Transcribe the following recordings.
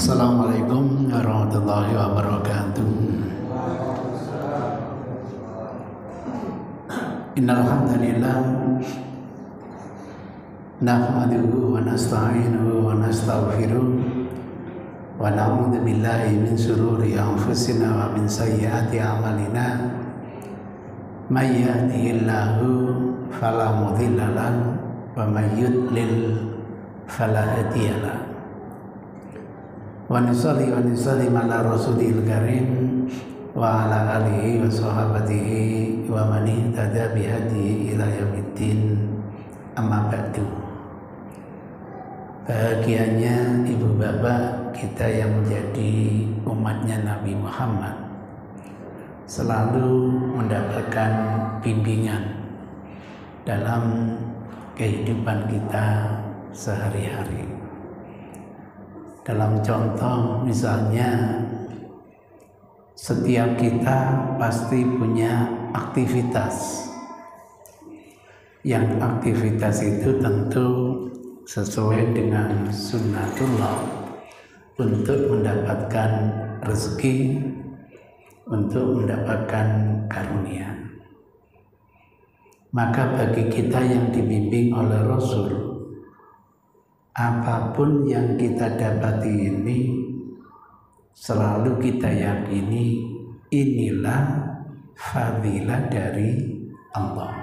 Assalamualaikum warahmatullahi wabarakatuh. Innal hamdalillah nahmaduhu wa nasta'inuhu wa nastaghfiruh wa na'udzu billahi min shururi anfusina wa min sayyiati a'malina. May yahdihillahu fala mudilla lahu wa may yudlil fala hadiya lahu. Wa nusalli wa nusallim ala rasulil karim wa ala alihi wa sahabatihi wa man ihtada bihadihi ila yaumiddin. Amma ba'du. Bahagianya ibu bapak kita yang menjadi umatnya Nabi Muhammad selalu mendapatkan bimbingan dalam kehidupan kita sehari-hari. Dalam contoh misalnya, setiap kita pasti punya aktivitas. Yang aktivitas itu tentu sesuai dengan sunnatullah untuk mendapatkan rezeki, untuk mendapatkan karunia. Maka bagi kita yang dibimbing oleh Rasul, apapun yang kita dapati ini selalu kita yakini inilah fadilah dari Allah.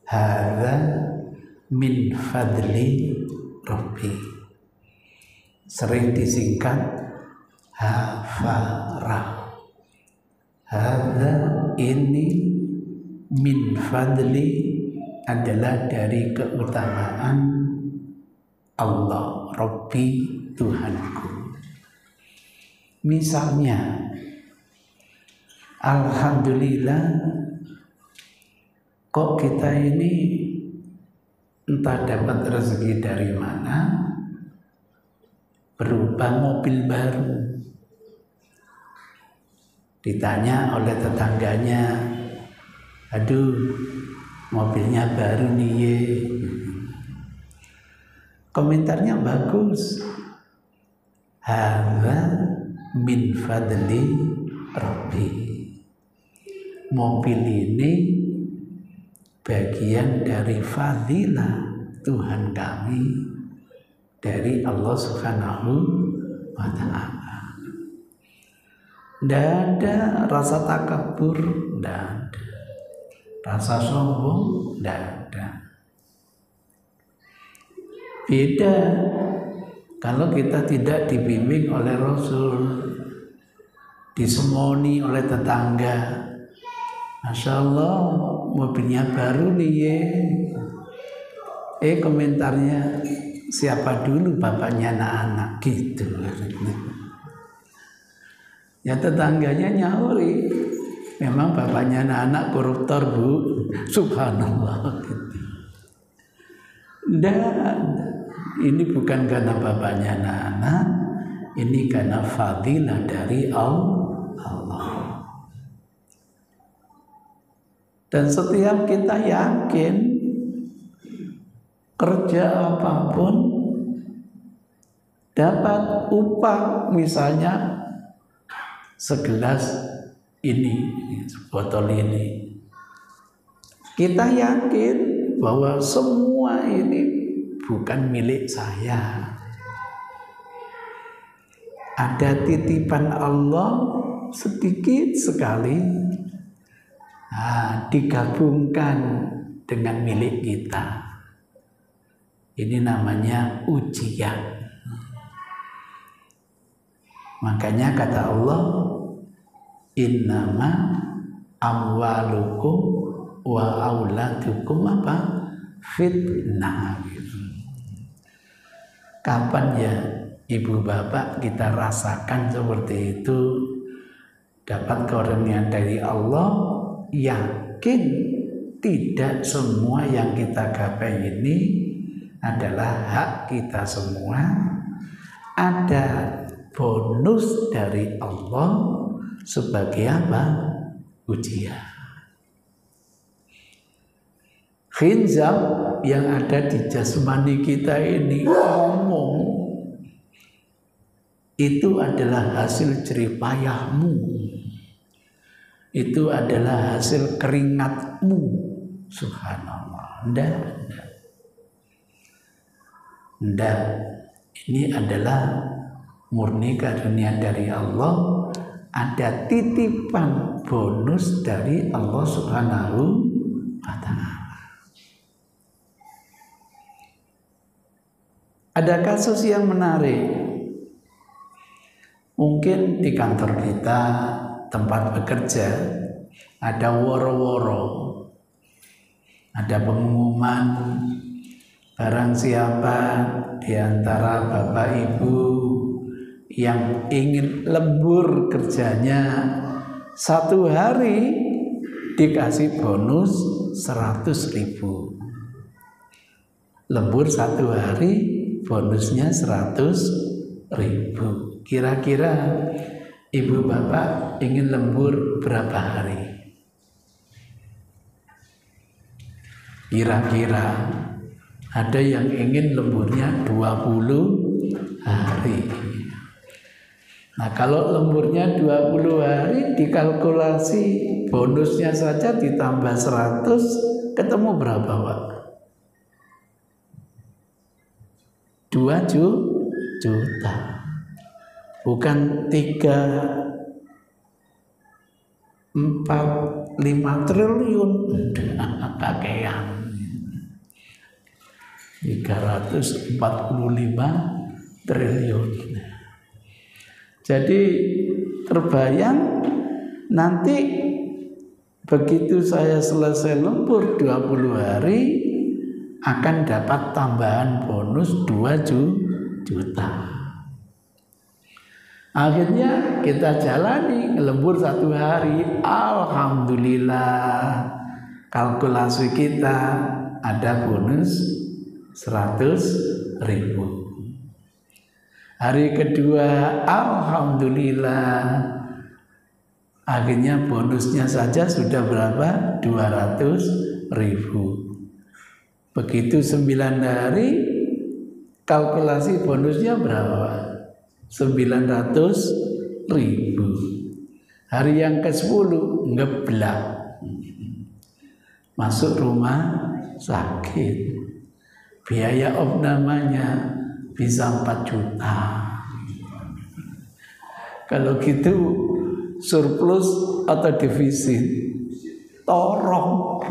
Hadza min fadli Rabbi. Sering disingkat hafara. Hadza ini min fadli adalah dari keutamaan Allah, Rabbi, Tuhanku. Misalnya, alhamdulillah, kok kita ini entah dapat rezeki dari mana, berupa mobil baru. Ditanya oleh tetangganya, aduh, mobilnya baru nih ye. Komentarnya bagus. Hadza min fadli Rabbi. Mobil ini bagian dari fadilah Tuhan kami, dari Allah Subhanahu wa ta'ala. Tidak ada rasa takabur, tidak ada rasa sombong, tidak ada. Beda kalau kita tidak dibimbing oleh Rasul, disemoni oleh tetangga. Masya Allah, mobilnya baru nih ye. Komentarnya, siapa dulu bapaknya anak-anak gitu. Ya tetangganya nyauri, memang bapaknya anak-anak koruptor bu. Subhanallah gitu. Ini bukan karena bapaknya anak-anak, ini karena fadilah dari Allah. Dan setiap kita yakin kerja apapun dapat upah, misalnya segelas ini, botol ini, kita yakin bahwa semua ini bukan milik saya. Ada titipan Allah sedikit sekali, digabungkan dengan milik kita. Ini namanya ujian. Makanya kata Allah, innama amwalukum wa auladukum apa? Fitnah. Kapan ya ibu bapak kita rasakan seperti itu, dapat karunia dari Allah, yakin tidak semua yang kita gapai ini adalah hak kita semua, ada bonus dari Allah sebagai apa? Ujian. Khinzab yang ada di jasmani kita ini ngomong, itu adalah hasil jeripayahmu, itu adalah hasil keringatmu. Subhanallah. Ndak. Ini adalah murni karunia dari Allah, ada titipan bonus dari Allah Subhanahu wa ta'ala. Ada kasus yang menarik. Mungkin di kantor kita, tempat bekerja, ada woro-woro, ada pengumuman, barang siapa di antara Bapak Ibu yang ingin lembur kerjanya 1 hari dikasih bonus 100.000. Lembur 1 hari bonusnya 100.000. Kira-kira Ibu Bapak ingin lembur berapa hari? Kira-kira ada yang ingin lemburnya 20 hari. Nah, kalau lemburnya 20 hari dikalkulasi bonusnya saja ditambah 100, ketemu berapa, Pak? 2 juta. Bukan 3, 4, 5 triliun. Kakean. 345 triliun. Jadi terbayang nanti begitu saya selesai lembur 20 hari akan dapat tambahan bonus 2 juta. Akhirnya kita jalani lembur 1 hari. Alhamdulillah, kalkulasi kita ada bonus 100.000. Hari kedua, alhamdulillah, akhirnya bonusnya saja sudah berapa? 200.000. Begitu 9 hari, kalkulasi bonusnya berapa? 900.000. Hari yang ke-10 ngeblak, masuk rumah sakit. Biaya opnamanya bisa 4 juta. Kalau gitu surplus atau defisit? Torong.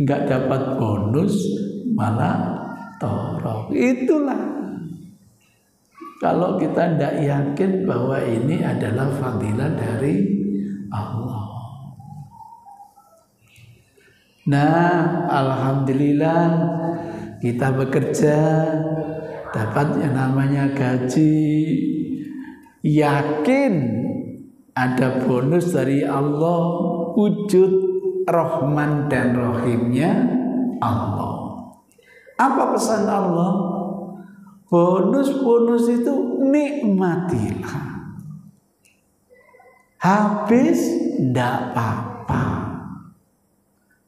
Nggak dapat bonus, malah torong. Itulah. Kalau kita tidak yakin bahwa ini adalah fadilah dari Allah. Nah, alhamdulillah kita bekerja dapat yang namanya gaji, yakin ada bonus dari Allah, wujud Rahman dan Rahimnya Allah. Apa pesan Allah? Bonus-bonus itu nikmatilah. Habis ndak apa-apa,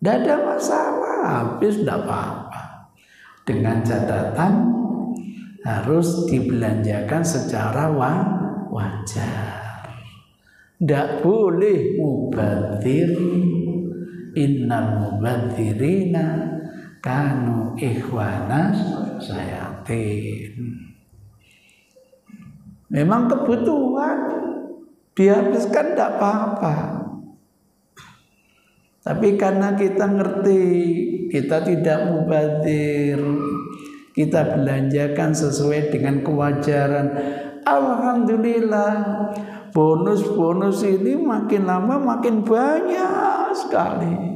ndak ada masalah. Habis ndak apa-apa, dengan catatan harus dibelanjakan secara wajar. Ndak boleh mubadzir. Innal mubadzirina kanu ikhwanas sayatin. Memang kebutuhan dihabiskan tidak apa-apa, tapi karena kita ngerti, kita tidak mubadzir, kita belanjakan sesuai dengan kewajaran. Alhamdulillah, bonus-bonus ini makin lama makin banyak sekali,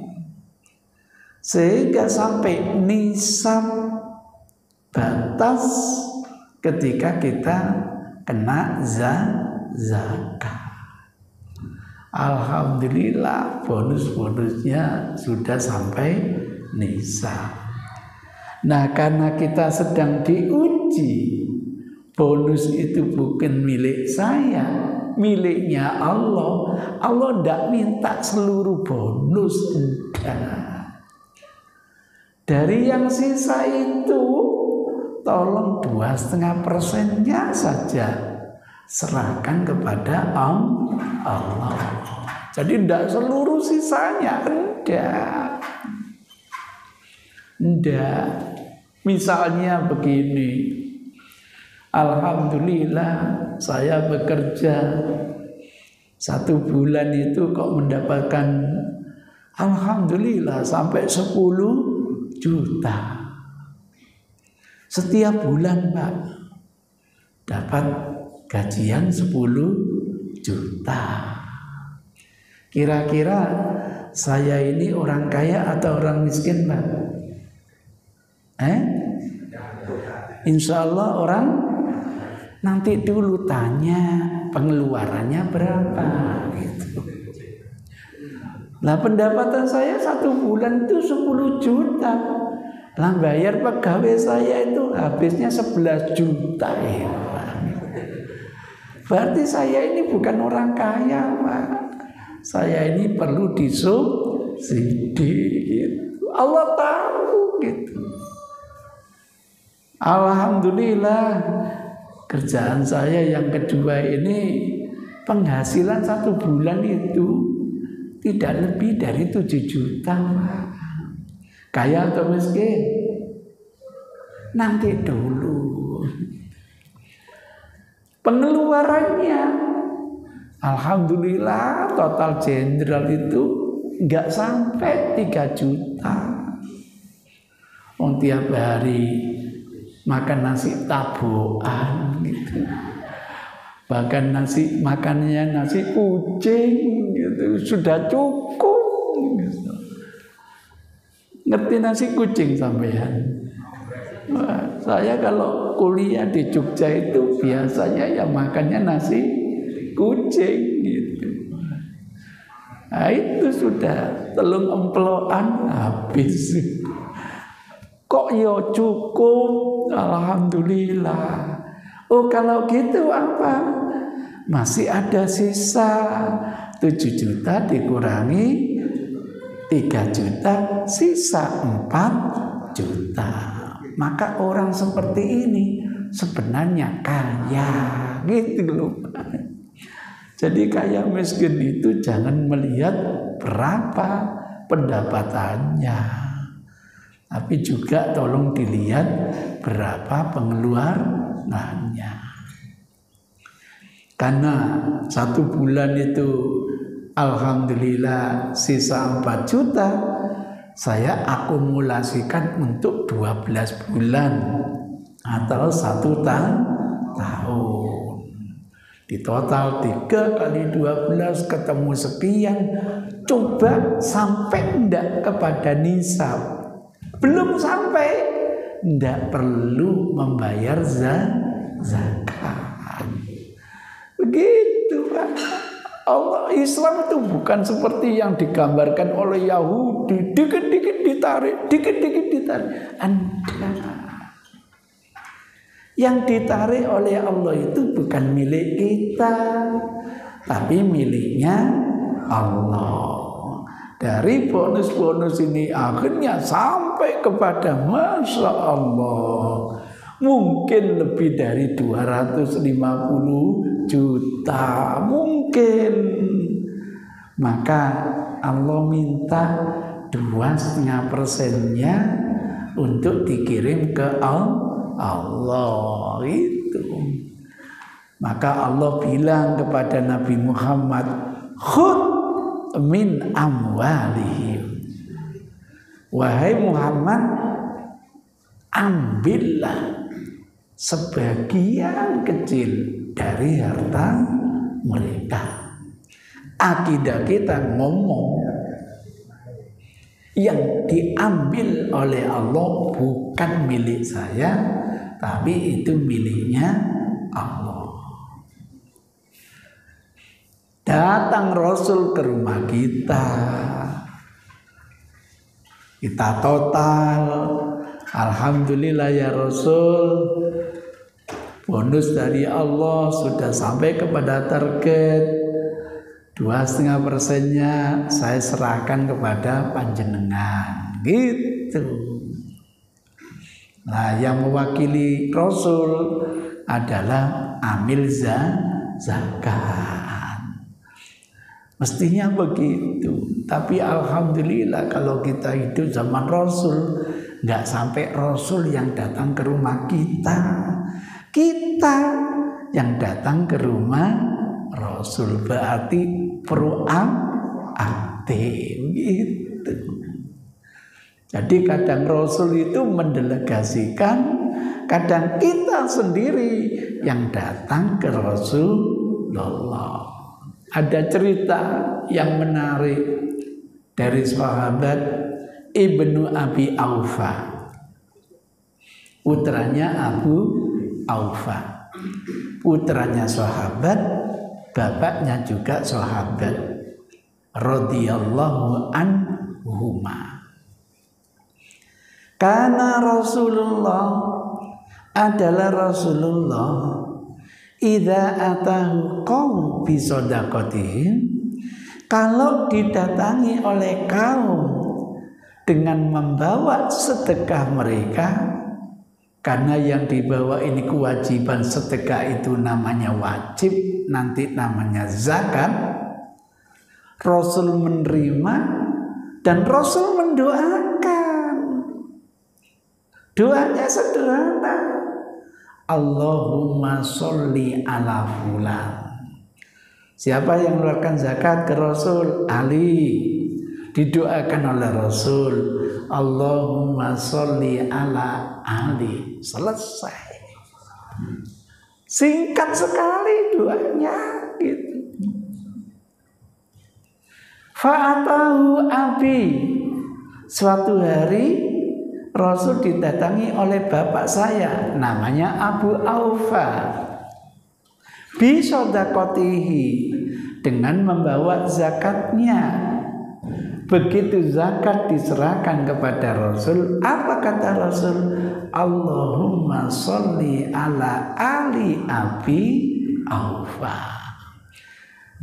sehingga sampai nisab batas ketika kita kena zakat. Alhamdulillah, bonus-bonusnya sudah sampai nisab. Nah, karena kita sedang diuji, bonus itu bukan milik saya, miliknya Allah. Allah tidak minta seluruh bonus, enggak. Dari yang sisa itu tolong 2,5% saja serahkan kepada Allah. Jadi tidak seluruh sisanya, enggak. Misalnya begini, alhamdulillah saya bekerja 1 bulan itu kok mendapatkan alhamdulillah sampai 10 juta. Setiap bulan Pak dapat gajian 10 juta. Kira-kira saya ini orang kaya atau orang miskin Pak? Insya Allah orang. Nanti dulu tanya pengeluarannya berapa gitu. Nah pendapatan saya 1 bulan itu 10 juta. Lah bayar pegawai saya itu habisnya 11 juta ya. Berarti saya ini bukan orang kaya Pak. Saya ini perlu disubsidi gitu. Allah tahu gitu. Alhamdulillah kerjaan saya yang kedua ini penghasilan 1 bulan itu tidak lebih dari 7 juta Pak. Kaya atau miskin? Nanti dulu. Pengeluarannya alhamdulillah total jenderal itu enggak sampai 3 juta. Tiap hari makan nasi tabokan gitu. Bahkan makannya nasi kucing gitu sudah cukup gitu. Ngerti nasi kucing sampean? Saya kalau kuliah di Jogja itu biasanya ya makannya nasi kucing gitu. Nah itu sudah telung emplokan habis. Kok ya cukup, alhamdulillah. Oh kalau gitu apa? Masih ada sisa 7 juta dikurangi 3 juta, sisa 4 juta. Maka orang seperti ini sebenarnya kaya, gitu loh. Jadi kaya miskin itu jangan melihat berapa pendapatannya, tapi juga tolong dilihat berapa pengeluarannya. Karena 1 bulan itu alhamdulillah sisa 4 juta, saya akumulasikan untuk 12 bulan atau 1 tahun. Di total 3 kali 12 ketemu sekian. Coba sampai enggak kepada nisab. Belum sampai, enggak perlu membayar zakat. Begitu Pak. Allah Islam itu bukan seperti yang digambarkan oleh Yahudi, dikit-dikit ditarik, dikit-dikit ditarik. Yang ditarik oleh Allah itu bukan milik kita, tapi miliknya Allah. Dari bonus-bonus ini akhirnya sampai kepada Masya Allah, mungkin lebih dari 250 juta mungkin. Maka Allah minta 2,5%-nya untuk dikirim ke Allah itu. Maka Allah bilang kepada Nabi Muhammad, khudh min amwalihim, wahai Muhammad, ambillah sebagian kecil dari harta mereka. Akidah kita ngomong yang diambil oleh Allah bukan milik saya, tapi itu miliknya Allah. Datang Rasul ke rumah kita total, alhamdulillah ya Rasul, bonus dari Allah sudah sampai kepada target. 2,5%-nya saya serahkan kepada panjenengan, gitu. Nah, yang mewakili Rasul adalah amil zakat. Mestinya begitu. Tapi alhamdulillah kalau kita hidup zaman Rasul, nggak sampai Rasul yang datang ke rumah kita, kita yang datang ke rumah Rasul, berarti proaktif gitu. Jadi kadang Rasul itu mendelegasikan, kadang kita sendiri yang datang ke Rasulullah. Ada cerita yang menarik dari sahabat Ibnu Abi Aufa, putranya Abu Aufa, putranya sahabat, bapaknya juga sahabat, radhiyallahu anhuma. Karena Rasulullah adalah Rasulullah, idza atahu qaum bi shadaqatihim, kalau didatangi oleh kaum dengan membawa sedekah mereka, karena yang dibawa ini kewajiban, sedekah itu namanya wajib, nanti namanya zakat. Rasul menerima dan Rasul mendoakan. Doanya sederhana, Allahumma sholli ala fulan. Siapa yang mengeluarkan zakat ke Rasul? Ali. Didoakan oleh Rasul, Allahumma sholli ala Ali. Selesai. Singkat sekali doanya gitu. Fa'atahu abi. Suatu hari Rasul didatangi oleh bapak saya, namanya Abu Aufa, bi shadaqatihi, dengan membawa zakatnya. Begitu zakat diserahkan kepada Rasul, apa kata Rasul? Allahumma sholli ala ali Abi Aufa.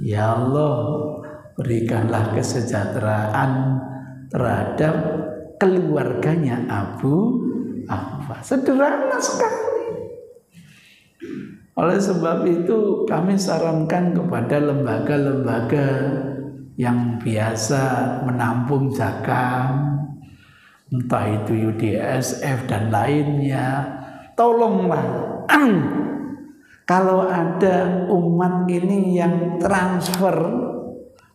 Ya Allah, berikanlah kesejahteraan terhadap keluarganya Abu Aufa. Sederhana sekali. Oleh sebab itu kami sarankan kepada lembaga-lembaga yang biasa menampung zakat, entah itu UDSF dan lainnya, tolonglah kalau ada umat ini yang transfer,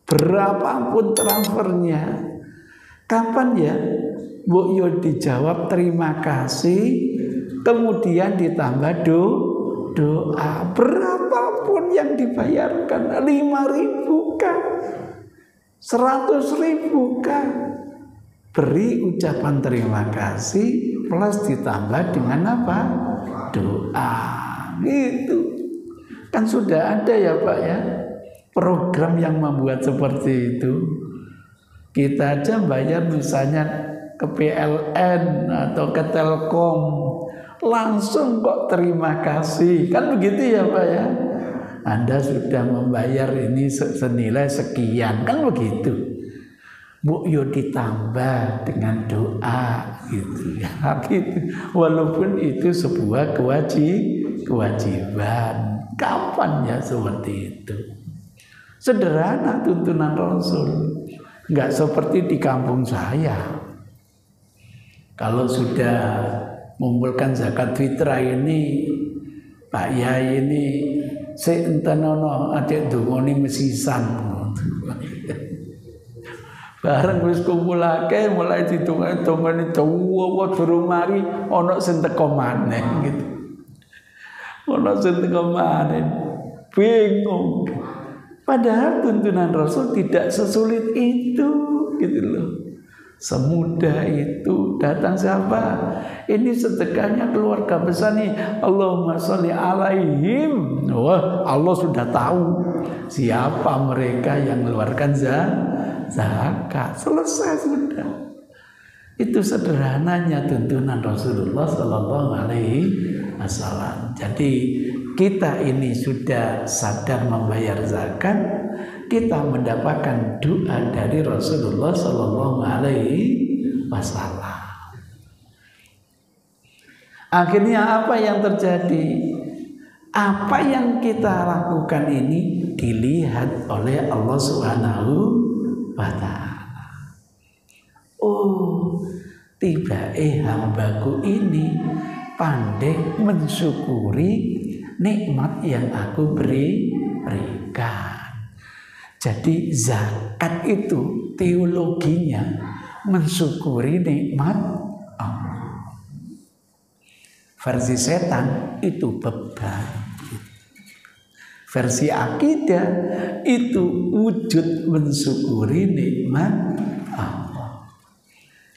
berapapun transfernya, kapan ya Bu Yo dijawab terima kasih, kemudian ditambah doa, berapapun yang dibayarkan, 5.000 kah, 100.000 kah, beri ucapan terima kasih plus ditambah dengan apa? Doa. Gitu. Kan sudah ada ya Pak ya, program yang membuat seperti itu. Kita aja bayar misalnya ke PLN atau ke Telkom, langsung kok terima kasih. Kan begitu ya Pak ya. Anda sudah membayar ini senilai sekian, kan begitu. Bu yo ditambah dengan doa gitu ya, gitu. Walaupun itu sebuah kewajiban. Kapan ya seperti itu? Sederhana tuntunan Rasul. Enggak seperti di kampung saya. Kalau sudah mengumpulkan zakat fitrah ini, Pak Yai ini seentenono adek dungoni mesisan. Bareng wis kumpulake mulai ditungani dawa durung mari ana sing teko maneh gitu. Ana sing teko maneh. Bingung. Padahal tuntunan Rasul tidak sesulit itu gitu loh. Semudah itu. Datang siapa? Ini sedekahnya keluarga besar nih. Allahumma sholli alaihim. Wah, Allah sudah tahu siapa mereka yang mengeluarkan zakat. Selesai sudah. Itu sederhananya tuntunan Rasulullah Sallallahu Alaihi Wasallam. Jadi kita ini sudah sadar membayar zakat, kita mendapatkan doa dari Rasulullah Sallallahu Alaihi Wasallam. Akhirnya apa yang terjadi? apa yang kita lakukan ini dilihat oleh Allah Subhanahu wa ta'ala. Oh, tiba-tiba hambaku ini pandai mensyukuri nikmat yang aku berikan. Jadi zakat itu teologinya mensyukuri nikmat Allah. Versi setan itu beban. Versi akidah itu wujud mensyukuri nikmat Allah.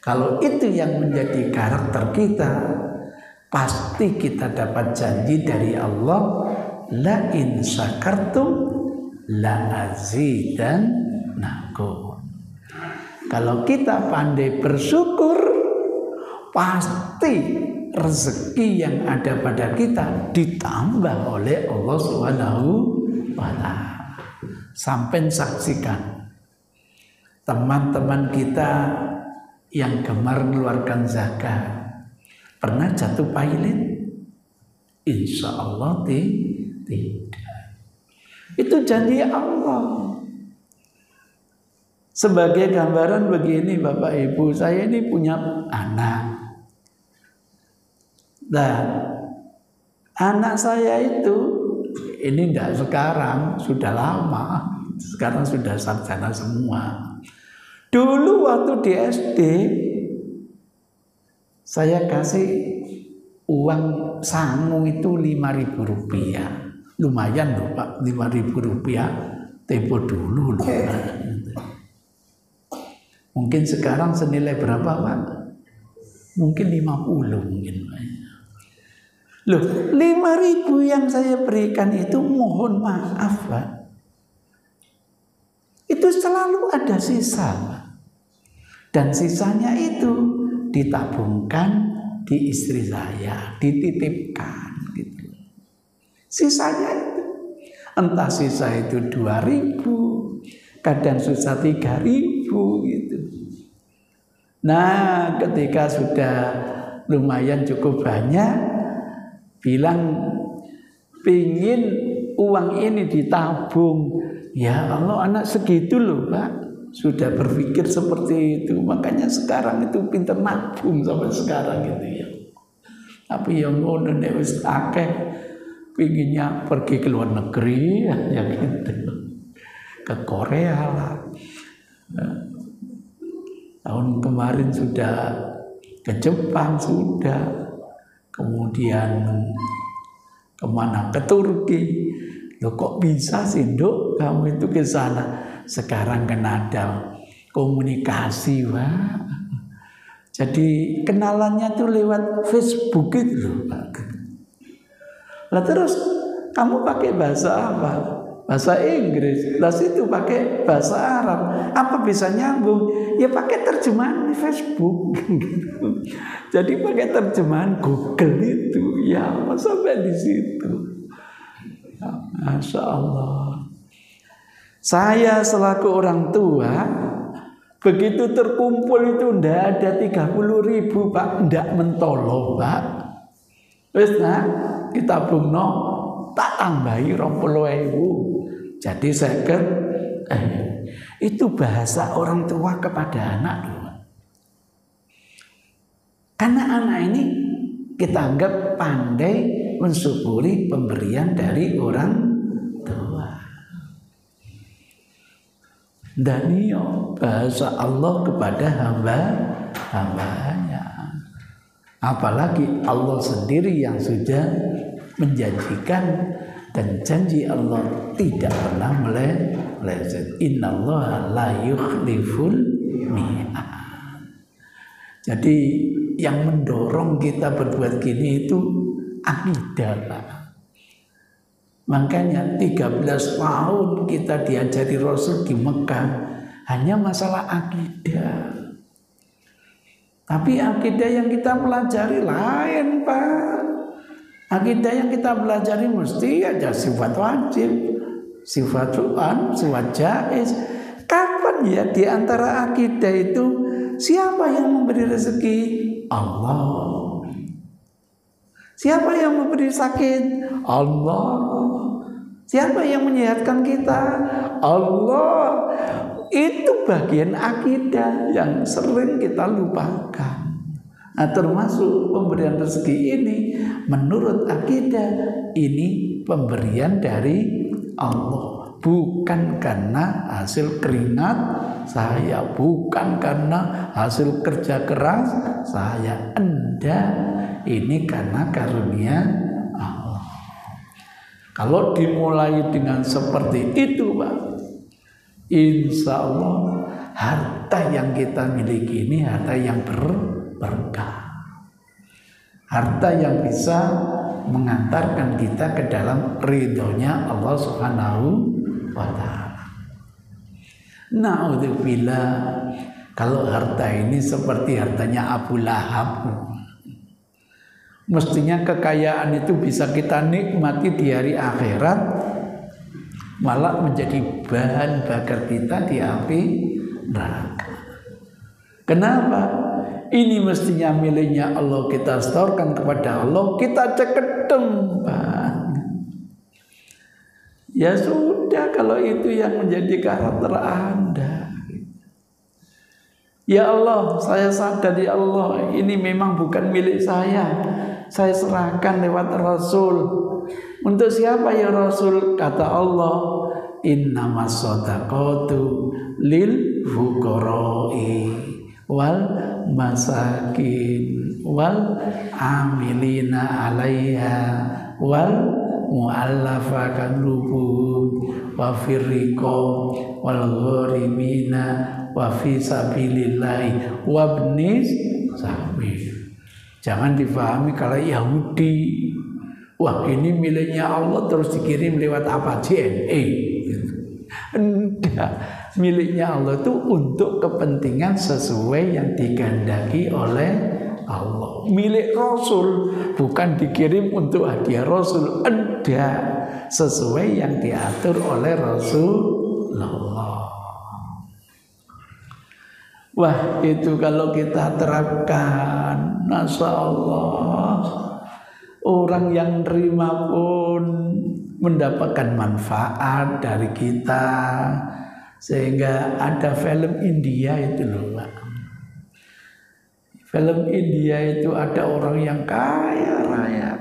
Kalau itu yang menjadi karakter kita, pasti kita dapat janji dari Allah, la in syakartum la azidannakum. Kalau kita pandai bersyukur, pasti rezeki yang ada pada kita ditambah oleh Allah Subhanahu wa ta'ala. Sampai saksikan teman-teman kita yang gemar mengeluarkan zakat pernah jatuh pailit? Insya Allah tidak. Itu janji Allah. Sebagai gambaran begini Bapak Ibu, saya ini punya anak. Dan anak saya itu, ini tidak sekarang, sudah lama. Sekarang sudah sarjana semua. Dulu waktu di SD, saya kasih uang sangu itu 5.000 rupiah. Lumayan loh Pak, 5.000 rupiah tempo dulu loh. Mungkin sekarang senilai berapa Pak? Mungkin 50 mungkin Pak. Loh, 5.000 yang saya berikan itu mohon maaf Pak, itu selalu ada sisa Pak. Dan sisanya itu ditabungkan di istri saya, dititipkan gitu. Sisanya itu entah sisa itu 2.000, kadang sisa 3.000 gitu. Nah, ketika sudah lumayan cukup banyak, bilang pingin uang ini ditabung. Ya Allah, anak segitu loh Pak, sudah berpikir seperti itu. Makanya sekarang itu pinter nabung sampai sekarang gitu ya. Tapi yang ngono nek wis akeh pinginnya pergi ke luar negeri ya gitu. Ke Korea lah. Tahun kemarin sudah ke Jepang sudah. Kemudian kemana? Ke Turki. Loh kok bisa sih Dok kamu itu ke sana? Sekarang kan ada komunikasi Pak. Jadi kenalannya tuh lewat Facebook itu loh Pak. Lah terus kamu pakai bahasa apa? Bahasa Inggris. Lah situ pakai bahasa Arab. Apa bisa nyambung? Ya pakai terjemahan di Facebook. Jadi pakai terjemahan Google itu. Ya sampai di situ. Masya Allah. Saya selaku orang tua, begitu terkumpul itu ndak ada 30.000 Pak, ndak mentolo Pak. Wis nah, kita bungno tak tambahi 20.000. Jadi seket. Itu bahasa orang tua kepada anak. Karena anak ini kita anggap pandai mensyukuri pemberian dari orang tua. Dan iyo bahasa Allah kepada hamba-hambanya. Apalagi Allah sendiri yang sudah menjanjikan, dan janji Allah tidak pernah meleset. Innallaha la yukhliful mi'ad. Jadi yang mendorong kita berbuat gini itu akidah Pak. Makanya 13 tahun kita diajari Rasul di Mekah hanya masalah akidah. Tapi akidah yang kita pelajari lain Pak. Akidah yang kita pelajari mesti ada sifat wajib, sifat ru'an, sifat jaiz. Kapan ya di antara akidah itu siapa yang memberi rezeki? Allah. Siapa yang memberi sakit? Allah. Siapa yang menyehatkan kita? Allah. Itu bagian akidah yang sering kita lupakan. Nah, termasuk pemberian rezeki ini menurut akidah ini pemberian dari Allah, bukan karena hasil keringat saya, bukan karena hasil kerja keras saya. Enggak, ini karena karunia Allah. Kalau dimulai dengan seperti itu, Pak, insya Allah harta yang kita miliki ini harta yang berkah, harta yang bisa mengantarkan kita ke dalam ridhonya Allah Subhanahu wa ta'ala. Na'udzubillah, kalau harta ini seperti hartanya Abu Lahab, mestinya kekayaan itu bisa kita nikmati di hari akhirat, malah menjadi bahan bakar kita di api neraka. Kenapa? Ini mestinya miliknya Allah, kita setorkan kepada Allah, kita ceketem. Ya sudah, kalau itu yang menjadi karakter Anda. Ya Allah, saya sadar ya Allah, ini memang bukan milik saya serahkan lewat Rasul. Untuk siapa ya Rasul? Kata Allah, innamas shadaqatu lil fuqara'i wal masakin wal amilina 'alaiha wal mu'allafati qulubuhum wa firriqam wal gharimina wa fi sabilillahi wa ibnis sabil. Jangan difahami kalau Yahudi, wah ini miliknya Allah terus dikirim lewat apa? JNE. Enggak, miliknya Allah itu untuk kepentingan sesuai yang dikehendaki oleh Allah. Milik Rasul bukan dikirim untuk hadiah Rasul, enggak, sesuai yang diatur oleh Rasulullah. Wah, itu kalau kita terapkan, Masya Allah, orang yang terima pun mendapatkan manfaat dari kita. Sehingga ada film India itu loh, Pak. Film India itu ada orang yang kaya raya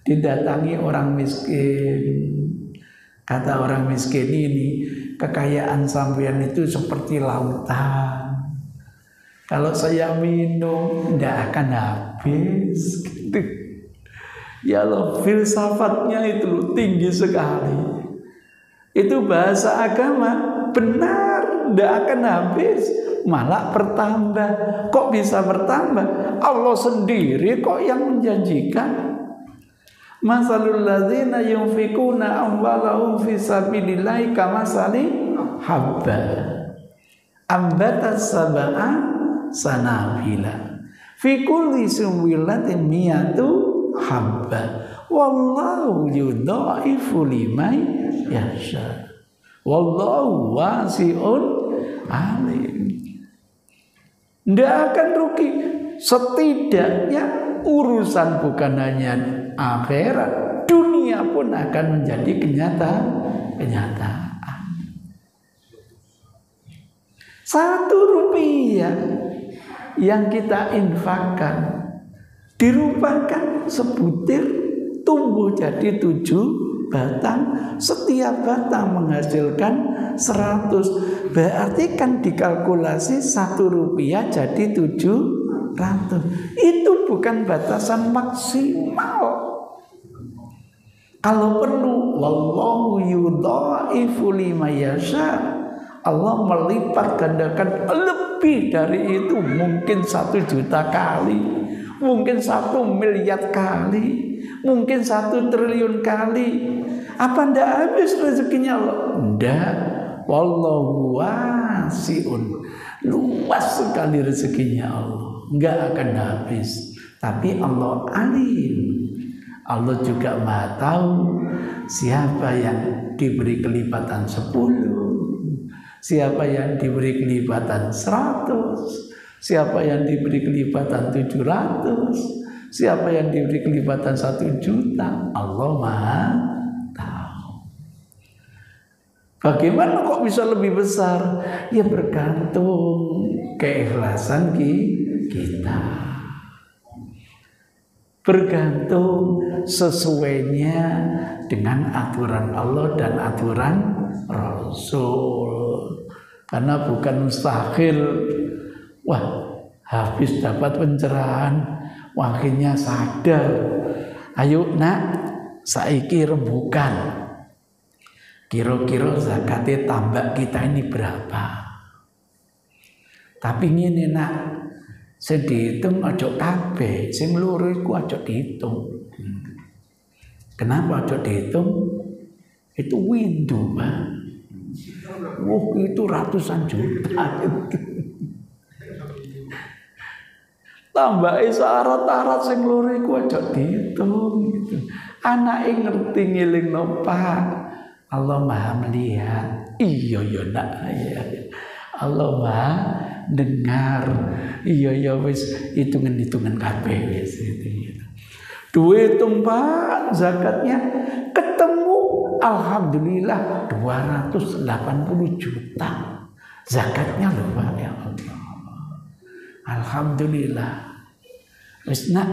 didatangi orang miskin. Kata orang miskin ini, kekayaan sampean itu seperti lautan. Kalau saya minum tidak akan habis gitu. Ya Allah, filsafatnya itu tinggi sekali. Itu bahasa agama, benar, tidak akan habis, malah bertambah. Kok bisa bertambah? Allah sendiri kok yang menjanjikan. Masalul ladzina yunfikuna amwalahum fi sabilillahi kamasali habba ambatas sab'a sanabila fi kulli sumwilatin miyatu habba wallahu yudha'ifu liman yasha wallahu wasi'un alim. Tidak akan rugi. Setidaknya urusan bukan hanya akhirat, dunia pun akan menjadi kenyataan. 1 rupiah yang kita infakkan dirupakan sebutir tumbuh jadi 7 batang, setiap batang menghasilkan 100. Berarti kan dikalkulasi 1 rupiah jadi 700. Itu bukan batasan maksimal. Kalau perlu, wallahu yudha'ifu liman yasha. Allah melipat gandakan lebih dari itu, mungkin 1 juta kali, mungkin 1 miliar kali, mungkin 1 triliun kali. Apa ndak habis rezekinya Allah? Ndak. Wallahu wasi'un, luas sekali rezekinya Allah, nggak akan habis. Tapi Allah alim, Allah juga Maha tahu siapa yang diberi kelipatan 10, siapa yang diberi kelipatan 100, siapa yang diberi kelipatan 700, Siapa yang diberi kelipatan 1 juta? Allah Maha tahu. Bagaimana kok bisa lebih besar? Ya bergantung keikhlasan kita. Bergantung sesuainya dengan aturan Allah dan aturan Rasul. Karena bukan mustahil, wah habis dapat pencerahan, akhirnya sadar, ayo nak, saiki rembukan. Kira-kira zakatnya tambak kita ini berapa? Tapi ngene nak, sing dihitung aja kabeh, sing loro iku aja dihitung. Kenapa aja dihitung? Itu windu, Pak. Itu ratusan juta. Tambahi syarat-syarat sing loro iku aja dihitung gitu. Anake ngerti ngelingno Pak. Allah Maha melihat. Iya ya nak ya. Allah Maha dengar. Iya ya wis hitungan-hitungan kabeh wis gitu. Duit Pak zakatnya ketemu alhamdulillah 280 juta. Zakatnya loh Pak ya Allah. Alhamdulillah. Wis nak,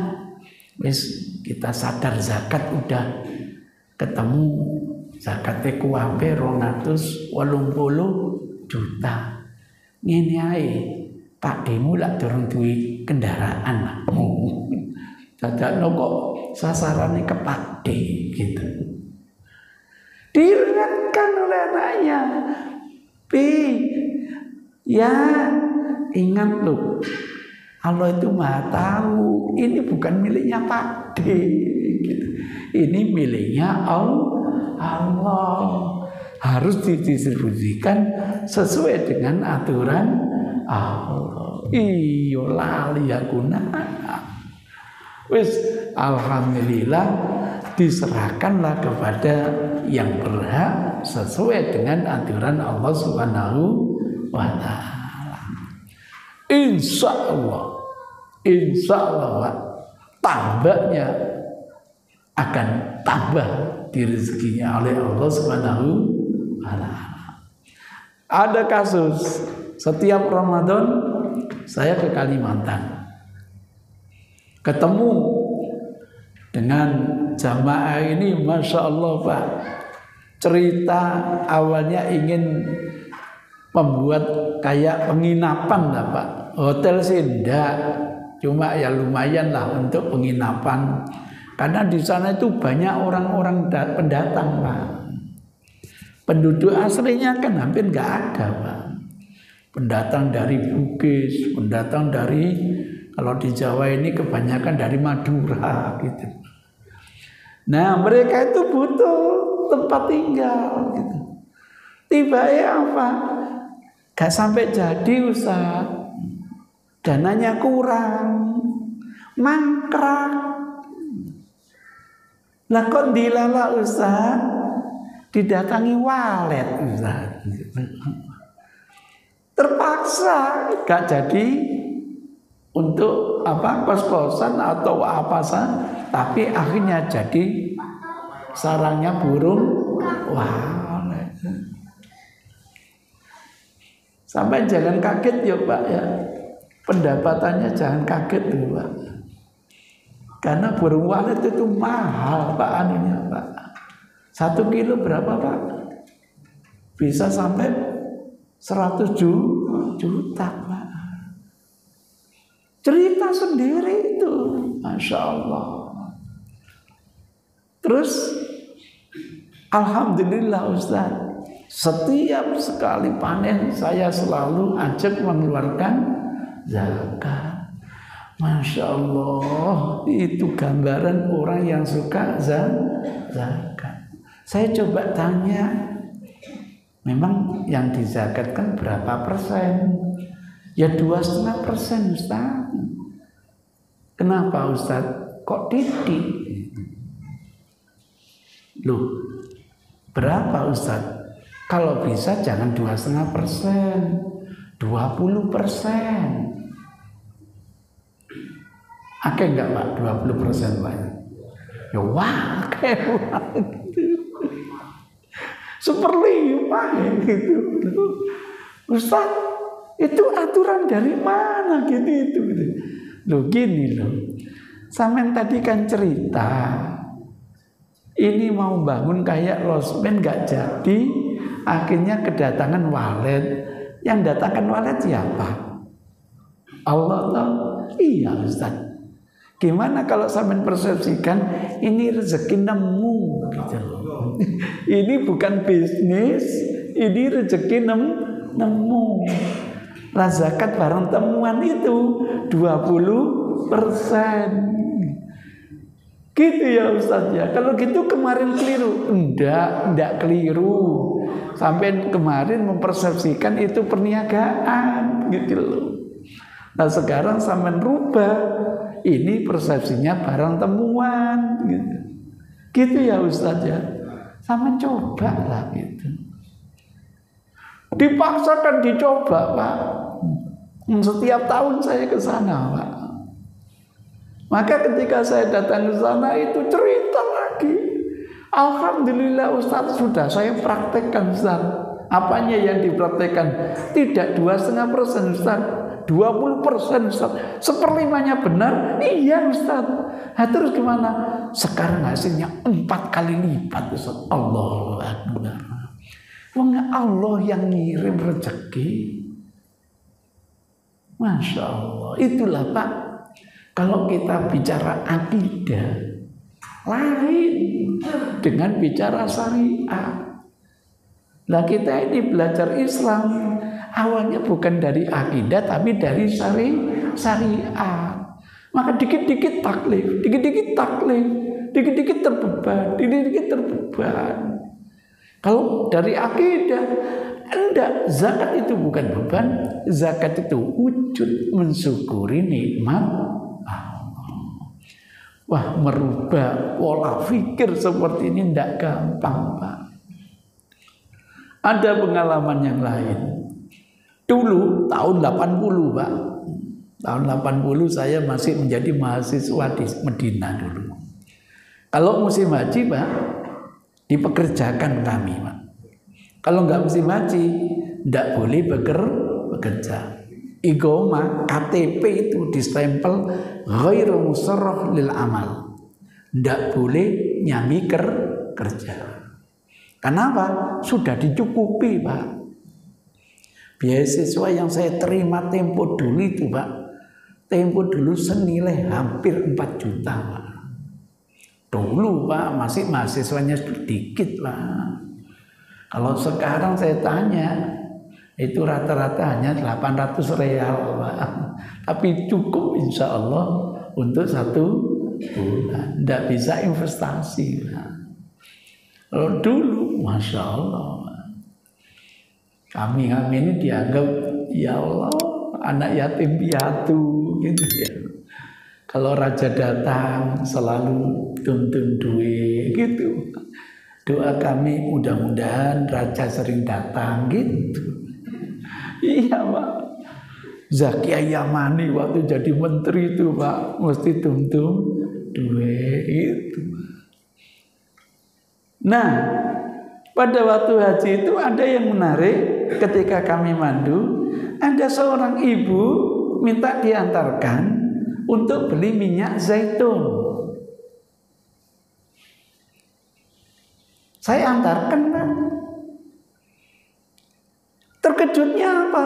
wis kita sadar zakat udah ketemu zakatnya kuwabe 280 juta. Ngene ae, Pak Demu lak durung duwe kendaraan. Dadakno kok sasarannya ke Pak D gitu. Diingatkan oleh anaknya, ya ingat loh, Allah itu Maha tahu. Ini bukan miliknya Pak D gitu. Ini miliknya Allah. Harus didistribusikan sesuai dengan aturan Allah. Iyo lali aku wis alhamdulillah diserahkanlah kepada yang berhak sesuai dengan aturan Allah Subhanahu wa taala. Insya Allah tambahnya akan tambah di rezekinya oleh Allah Subhanahu wa taala. Ada kasus setiap Ramadan saya ke Kalimantan. Ketemu dengan jamaah ini, Masya Allah Pak. Cerita awalnya ingin membuat kayak penginapan lah Pak. Hotel sih enggak, cuma ya lumayan lah untuk penginapan. Karena di sana itu banyak orang-orang pendatang Pak. Penduduk aslinya kan hampir enggak ada Pak. Pendatang dari Bugis, pendatang dari, kalau di Jawa ini kebanyakan dari Madura gitu. Nah mereka itu butuh tempat tinggal gitu. Tiba-tiba apa? Gak sampai jadi Ustaz. Dananya kurang, mangkrak. Lah kok dilala Ustaz? Didatangi walet Ustaz. Terpaksa gak jadi untuk apa kos-kosan atau apa saja, tapi akhirnya jadi sarangnya burung walet. Sampai jangan kaget ya Pak ya, pendapatannya jangan kaget tuh Pak, karena burung walet itu mahal Pak anunya Pak. 1 kilo berapa Pak? Bisa sampai 100 juta Pak. Cerita sendiri itu, Masya Allah. Terus alhamdulillah Ustaz, setiap sekali panen saya selalu ajak mengeluarkan zakat. Masya Allah, itu gambaran orang yang suka zakat. Saya coba tanya, memang yang dizakatkan berapa persen? Ya 2,5% Ustaz. Kenapa Ustaz? Kok titik? Loh, berapa Ustaz? Kalau bisa jangan 2,5%, 20%. Akeh enggak Pak? 20% Pak. Ya wah, akeh gitu. Seperlima gitu. Ustaz, itu aturan dari mana gitu. Loh gini loh. Sampean tadi kan cerita ini mau bangun kayak losmen gak jadi, akhirnya kedatangan walet. Yang datangkan walet siapa? Allah tahu. Iya Ustaz. Gimana kalau sampean persepsikan ini rezeki nemu gitu loh. Ini bukan bisnis, ini rezeki nemu. Lah zakat barang temuan itu 20%. Gitu ya Ustaz ya. Kalau gitu kemarin keliru. Enggak keliru. Sampai kemarin mempersepsikan itu perniagaan gitu loh. Nah sekarang sampai rubah. Ini persepsinya barang temuan gitu. Gitu ya Ustaz ya. Sampai coba lah gitu. Dipaksakan dicoba Pak. Setiap tahun saya ke sana Pak. Maka ketika saya datang ke sana itu cerita lagi. Alhamdulillah Ustaz sudah saya praktekkan Ustaz. Apanya yang dipraktekkan? Tidak 2,5% Ustaz, 20% Ustaz. Seperlimanya benar? Iya Ustaz. Nah, terus gimana? Sekarang hasilnya 4 kali lipat Ustaz. Allahu Akbar. Allah yang ngirim rezeki. Masya Allah. Itulah Pak. Kalau kita bicara akidah, lain dengan bicara syariah. Nah kita ini belajar Islam, awalnya bukan dari akidah, tapi dari syariah. Maka dikit-dikit taklif, dikit-dikit terbeban. Kalau dari akidah, enggak, zakat itu bukan beban, zakat itu wujud mensyukuri nikmat. Wah, merubah pola pikir seperti ini tidak gampang Pak. Ada pengalaman yang lain. Dulu tahun 80 Pak. Tahun 80 saya masih menjadi mahasiswa di Medina dulu. Kalau musim haji Pak, dipekerjakan kami Pak. Kalau nggak musim haji, tidak boleh bekerja. Iqamah KTP itu distempel ghairu musarraf lil amal. Tidak boleh nyami kerja. Kenapa? Sudah dicukupi Pak. Beasiswa yang saya terima tempo dulu itu Pak, tempo dulu senilai hampir 4 juta Pak. Dulu Pak masih mahasiswanya sedikit Pak. Kalau sekarang saya tanya, itu rata-rata hanya 800 real Pak. Tapi cukup insya Allah untuk 1 bulan. Tidak bisa investasi Pak. Kalau dulu Masya Allah Pak. Kami ini dianggap ya Allah anak yatim piatu gitu ya. Kalau raja datang selalu tuntun duit gitu. Doa kami mudah-mudahan raja sering datang gitu. Iya Pak. Zaki Yamani waktu jadi menteri itu Pak mesti tuntun duit itu. Nah, pada waktu haji itu ada yang menarik. Ketika kami mandu, ada seorang ibu minta diantarkan untuk beli minyak zaitun. Saya antarkan Pak. Terkejutnya apa?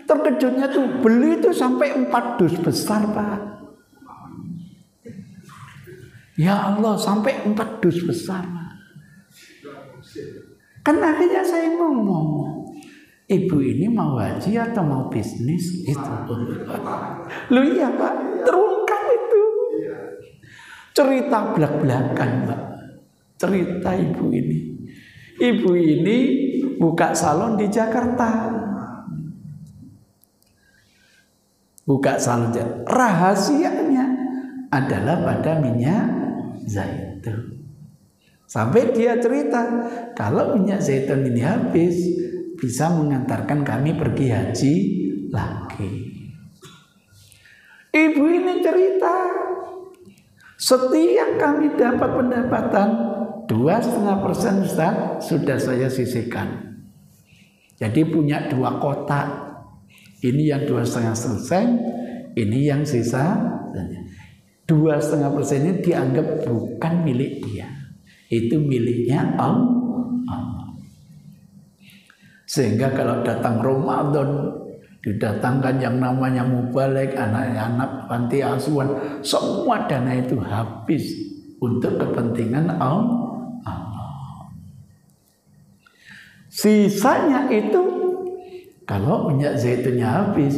Terkejutnya tuh beli itu sampai 4 dus besar Pak. Ya Allah, sampai 4 dus besar Pak. Kan akhirnya saya ngomong, ibu ini mau haji atau mau bisnis gitu. Loh iya Pak, terungkap itu. Cerita belak-belakan Pak. Cerita ibu ini. Ibu ini buka salon di Jakarta. Buka salon. Rahasianya adalah pada minyak zaitun. Sampai dia cerita, kalau minyak zaitun ini habis, bisa mengantarkan kami pergi haji lagi. Ibu ini cerita, setiap kami dapat pendapatan 2,5% Ustaz, sudah saya sisihkan. Jadi punya 2 kotak. Ini yang 2,5%, ini yang sisa. 2,5% ini dianggap bukan milik dia, itu miliknya Allah. Sehingga kalau datang Ramadan, didatangkan yang namanya mubalek, anak-anak panti asuhan, semua dana itu habis untuk kepentingan Allah. Sisanya itu kalau minyak zaitunnya habis,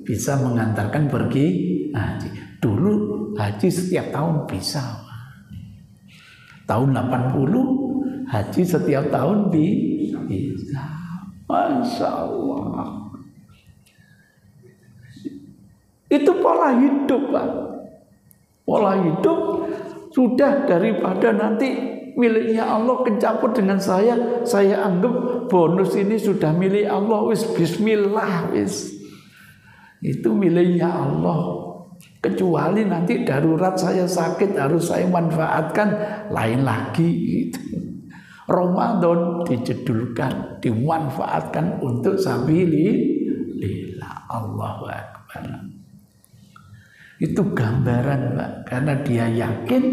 bisa mengantarkan pergi haji. Dulu haji setiap tahun bisa. Tahun 80 haji setiap tahun bisa. Masya Allah. Itu pola hidup, Pak. Pola hidup sudah daripada nanti miliknya Allah kecampur dengan saya anggap bonus ini sudah milik Allah, wis bismillah, wis. Itu miliknya Allah. Kecuali nanti darurat saya sakit harus saya manfaatkan, lain lagi gitu. Ramadan dijedulkan, dimanfaatkan untuk sabilillah. Allahu Akbar. Itu gambaran, Pak, karena dia yakin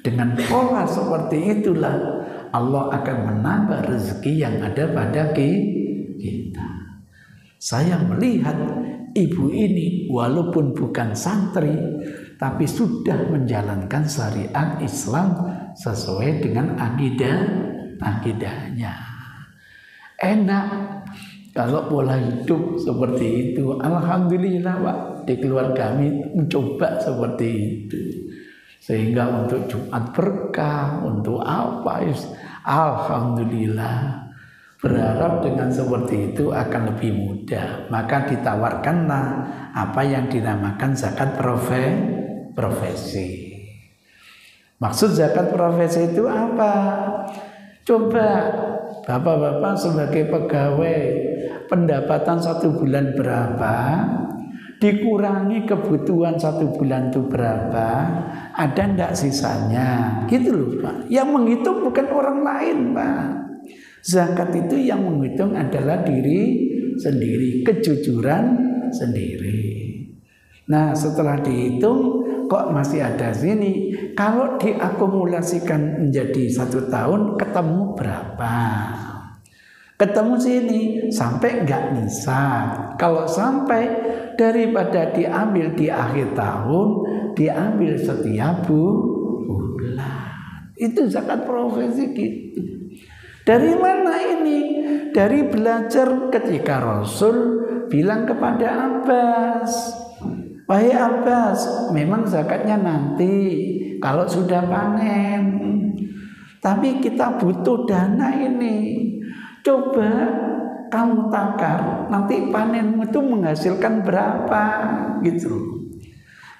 dengan pola seperti itulah Allah akan menambah rezeki yang ada pada kita. Saya melihat ibu ini walaupun bukan santri, tapi sudah menjalankan syariat Islam sesuai dengan akidahnya. Enak kalau pola hidup seperti itu. Alhamdulillah, Pak, di keluarga kami mencoba seperti itu. Sehingga untuk Jumat berkah, untuk apa, alhamdulillah. Berharap dengan seperti itu akan lebih mudah. Maka ditawarkanlah apa yang dinamakan zakat profesi. Maksud zakat profesi itu apa? Coba bapak-bapak sebagai pegawai, pendapatan 1 bulan berapa, dikurangi kebutuhan 1 bulan itu berapa, ada ndak sisanya, gitu loh, Pak. Yang menghitung bukan orang lain, Pak. Zakat itu yang menghitung adalah diri sendiri, kejujuran sendiri. Nah, setelah dihitung kok masih ada sini, kalau diakumulasikan menjadi 1 tahun ketemu berapa? Ketemu sini sampai enggak nisab. Kalau sampai, daripada diambil di akhir tahun, diambil setiap bulan. Itu zakat profesi gitu. Dari mana ini? Dari belajar ketika Rasul bilang kepada Abbas, wahai Abbas, memang zakatnya nanti kalau sudah panen, tapi kita butuh dana ini. Coba kamu takar, nanti panenmu itu menghasilkan berapa, gitu.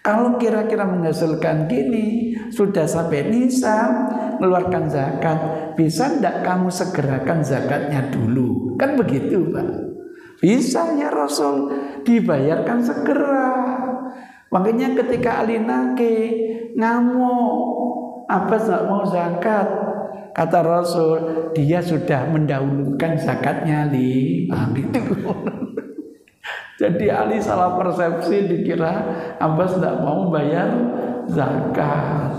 Kalau kira-kira menghasilkan gini, sudah sampai nisab, mengeluarkan zakat, bisa enggak kamu segerakan zakatnya dulu? Kan begitu, Pak. Bisa ya Rasul, dibayarkan segera. Makanya ketika Ali Nake ngamuk, Abbas enggak mau zakat, kata Rasul, dia sudah mendahulukan zakatnya Ali. Gitu. Jadi Ali salah persepsi, dikira Abbas tidak mau bayar zakat.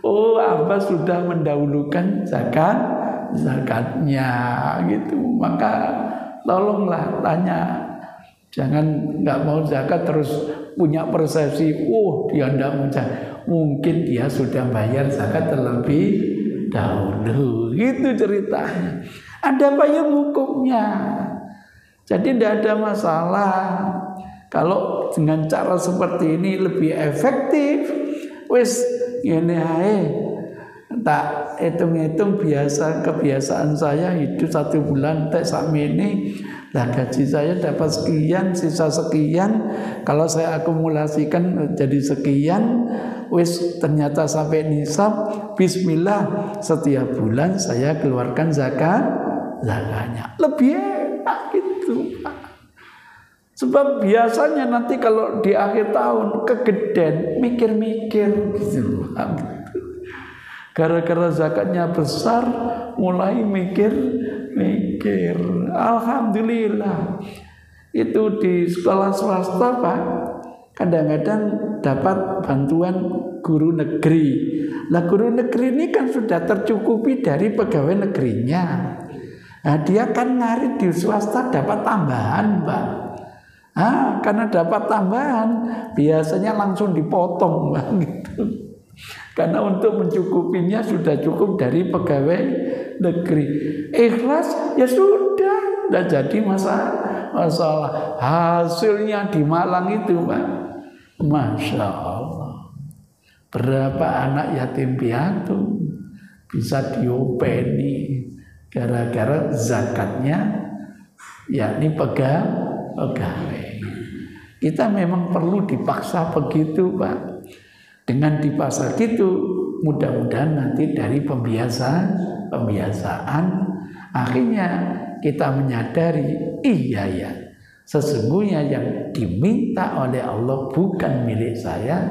Oh, Abbas sudah mendahulukan zakatnya gitu. Maka tolonglah tanya, jangan nggak mau zakat terus punya persepsi, oh dia tidak mau zakat. Mungkin dia sudah bayar zakat terlebih dahulu. Gitu ceritanya. Ada payung hukumnya. Jadi tidak ada masalah. Kalau dengan cara seperti ini lebih efektif, wis ngene ae. Tak hitung-hitung kebiasaan saya hidup 1 bulan tek sakmene. Lah gaji saya dapat sekian, sisa sekian. Kalau saya akumulasikan jadi sekian, wis ternyata sampai nisab, bismillah, setiap bulan saya keluarkan zakatnya. Lebih enak gitu, Pak. Sebab biasanya nanti kalau di akhir tahun kegeden mikir-mikir gitu. Gara-gara zakatnya besar mulai mikir-mikir. Alhamdulillah. Itu di sekolah swasta Pak, kadang-kadang dapat bantuan guru negeri. Nah guru negeri ini kan sudah tercukupi dari pegawai negerinya. Nah dia kan nyari di swasta dapat tambahan Pak. Karena dapat tambahan biasanya langsung dipotong Pak, gitu. Karena untuk mencukupinya sudah cukup dari pegawai negeri. Ikhlas ya sudah, tidak jadi masalah. Hasilnya di Malang itu Pak, Masya Allah, berapa anak yatim piatu bisa diopeni gara-gara zakatnya, yakni pegawai. Kita memang perlu dipaksa begitu Pak. Dengan dipaksa gitu, mudah-mudahan nanti dari pembiasaan akhirnya kita menyadari, iya ya, sesungguhnya yang diminta oleh Allah bukan milik saya,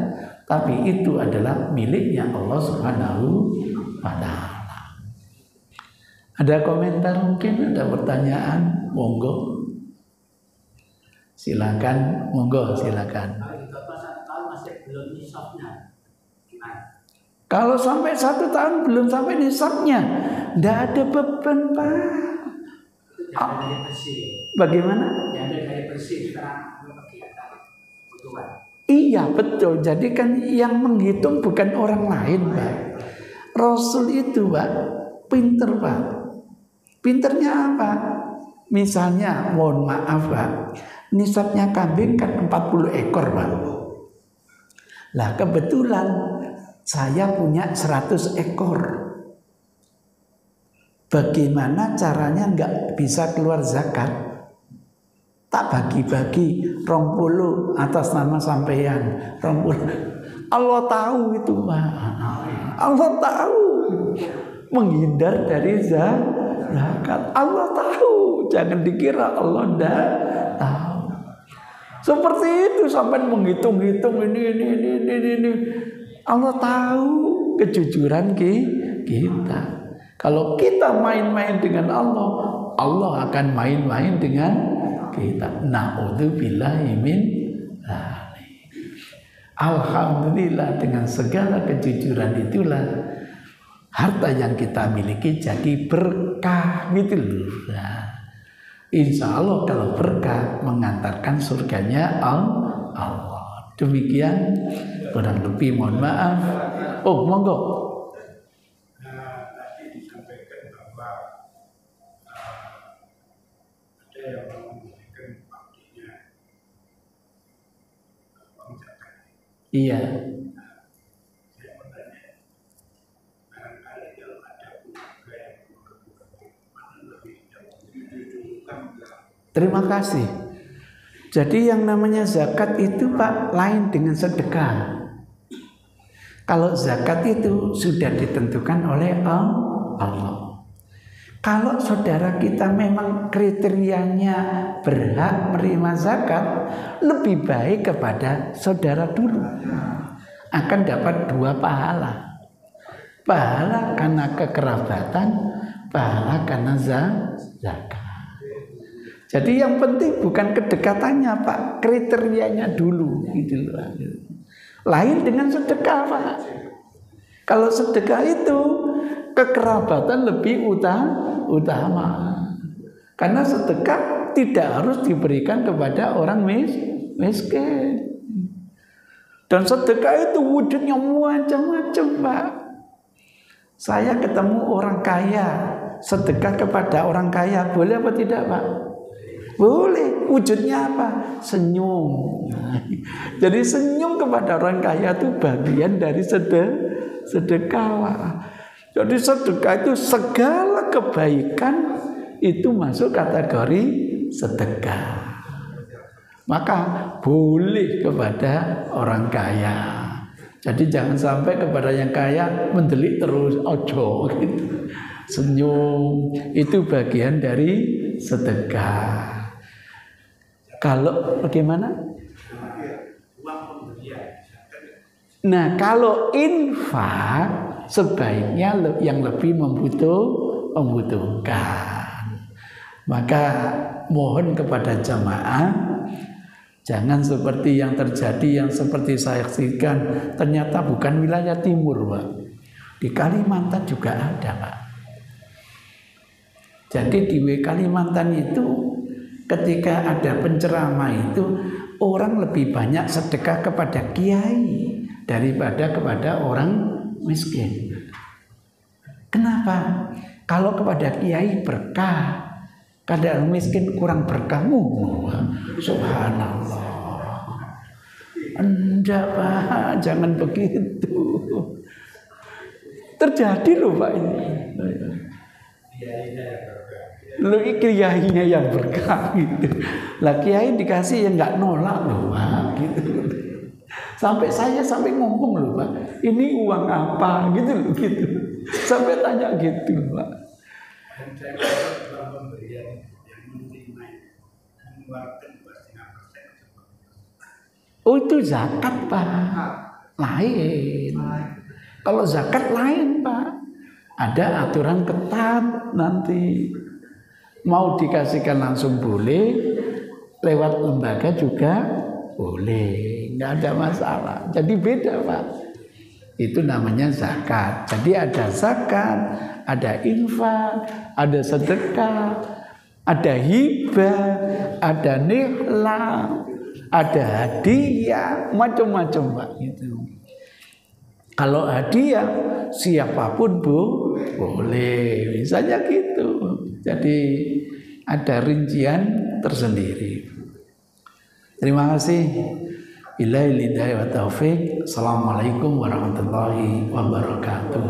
tapi itu adalah miliknya Allah Subhanahu wa Ta'ala. Ada komentar mungkin, ada pertanyaan, monggo. Silakan, monggo silakan. Kalau sampai 1 tahun belum sampai nisabnya, tidak ada beban Pak. Bagaimana? Iya betul. Jadi kan yang menghitung bukan orang lain Pak. Rasul itu Pak, pinter Pak. Pinternya apa? Misalnya, mohon maaf Pak, nisabnya kambing kan 40 ekor Pak. Lah kebetulan saya punya 100 ekor. Bagaimana caranya nggak bisa keluar zakat? Tak bagi-bagi 20 atas nama sampeyan, 20. Allah tahu itu Pak. Allah tahu. Menghindar dari zakat. Allah tahu. Jangan dikira Allah enggak tahu. Seperti itu sampai menghitung-hitung ini. Allah tahu kejujuran kita. Kalau kita main-main dengan Allah, Allah akan main-main dengan kita. Na'udzubillahi min dzalik. Alhamdulillah dengan segala kejujuran itulah harta yang kita miliki jadi berkah gitu loh. Insya Allah kalau berkah mengantarkan surganya Allah. Demikian kurang lebih, mohon maaf. Oh monggo. Tadi disampaikan bahwa ada yang memberikan waktunya uang zakat. Iya. Saya bertanya, barangkali kalau ada keluarga yang mana lebih jauh didudukkan. Terima kasih. Jadi yang namanya zakat itu Pak lain dengan sedekah. Kalau zakat itu sudah ditentukan oleh Allah. Kalau saudara kita memang kriterianya berhak menerima zakat, lebih baik kepada saudara dulu. Akan dapat 2 pahala. Pahala karena kekerabatan, pahala karena zakat. Jadi yang penting bukan kedekatannya Pak, kriterianya dulu gitu loh. Lain dengan sedekah Pak. Kalau sedekah itu kekerabatan lebih utama. Karena sedekah tidak harus diberikan kepada orang miskin. Dan sedekah itu wujudnya macam-macam Pak. Saya ketemu orang kaya, sedekah kepada orang kaya, boleh apa tidak Pak? Boleh. Wujudnya apa? Senyum. Jadi senyum kepada orang kaya itu bagian dari sedekah. Jadi sedekah itu segala kebaikan itu masuk kategori sedekah. Maka boleh kepada orang kaya. Jadi jangan sampai kepada yang kaya mendelik terus, ojo gitu. Senyum itu bagian dari sedekah. Kalau bagaimana? Uang pemberian. Nah, kalau infak sebaiknya yang lebih membutuhkan. Maka mohon kepada jamaah, jangan seperti yang terjadi, yang seperti saya saksikan, ternyata bukan wilayah timur, Pak. Di Kalimantan juga ada, Pak. Jadi di Kalimantan itu ketika ada penceramah itu orang lebih banyak sedekah kepada kiai daripada kepada orang miskin. Kenapa? Kalau kepada kiai berkah, kada miskin kurang berkahmu. Subhanallah. Enggak, Pak, jangan begitu. Terjadi loh, Pak, ini. Lu kiainya yang berkah gitu. Lah kiai dikasih yang nggak nolak loh, Pak, gitu. Sampai saya ngomong loh, Pak, ini uang apa gitu loh, gitu. Sampai tanya gitu, Pak. Dan saya kira dalam pemberian yang menerima mengeluarkan 2,5%. Oh, itu zakat, Pak. Lain. Kalau zakat lain, Pak. Ada aturan ketat nanti. Mau dikasihkan langsung boleh, lewat lembaga juga boleh, nggak ada masalah. Jadi beda, Pak. Itu namanya zakat. Jadi ada zakat, ada infak, ada sedekah, ada hibah, ada nihlah, ada hadiah, macam-macam, Pak. Gitu. Kalau hadiah siapapun boleh, misalnya gitu. Jadi ada rincian tersendiri. Terima kasih. Billahi hidayah wa taufik. Assalamualaikum warahmatullahi wabarakatuh.